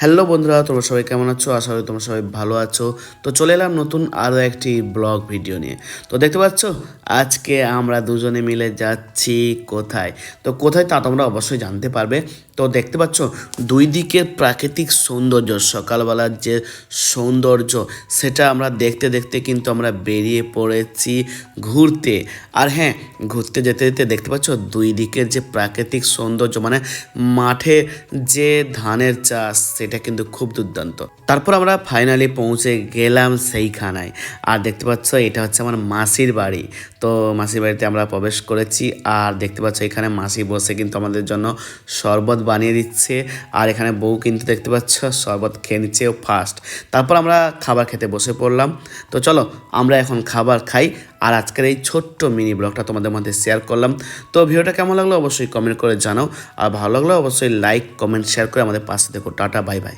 Hello বন্ধুরা, তোমরা সবাই কেমন আছো? আশা করি তোমরা সবাই ভালো আছো। তো চলে এলাম নতুন আরও একটি ব্লগ ভিডিও নিয়ে। তো দেখতে পাচ্ছ, আজকে আমরা দুজনে মিলে যাচ্ছি কোথায়। তো কোথায় তা তোমরা অবশ্যই জানতে পারবে। তো দেখতে পাচ্ছ, দুই দিকের প্রাকৃতিক সৌন্দর্য, সকালবেলার যে সৌন্দর্য, সেটা আমরা দেখতে দেখতে কিন্তু আমরা বেরিয়ে পড়েছি ঘুরতে। আর হ্যাঁ, ঘুরতে যেতে যেতে দেখতে পাচ্ছ দুই দিকের যে প্রাকৃতিক সৌন্দর্য, মানে মাঠে যে ধানের চাষ, সেটা কিন্তু খুব দুর্দান্ত। তারপর আমরা ফাইনালি পৌঁছে গেলাম সেইখানায়। আর দেখতে পাচ্ছ, এটা হচ্ছে আমার মাসির বাড়ি। তো মাসির বাড়িতে আমরা প্রবেশ করেছি। আর দেখতে পাচ্ছ, এখানে মাসি বসে কিন্তু আমাদের জন্য শরবত বানিয়ে দিচ্ছে। আর এখানে বউ কিন্তু দেখতে পাচ্ছ শরবত খেয়ে নিচ্ছে ফার্স্ট। তারপর আমরা খাবার খেতে বসে পড়লাম। তো চলো আমরা এখন খাবার খাই। আর আজকের এই ছোট্ট মিনি ব্লগটা তোমাদের মধ্যে শেয়ার করলাম। তো ভিডিওটা কেমন লাগলো অবশ্যই কমেন্ট করে জানাও। আর ভালো লাগলে অবশ্যই লাইক, কমেন্ট, শেয়ার করে আমাদের পাশে দেখো। Tata, bye bye.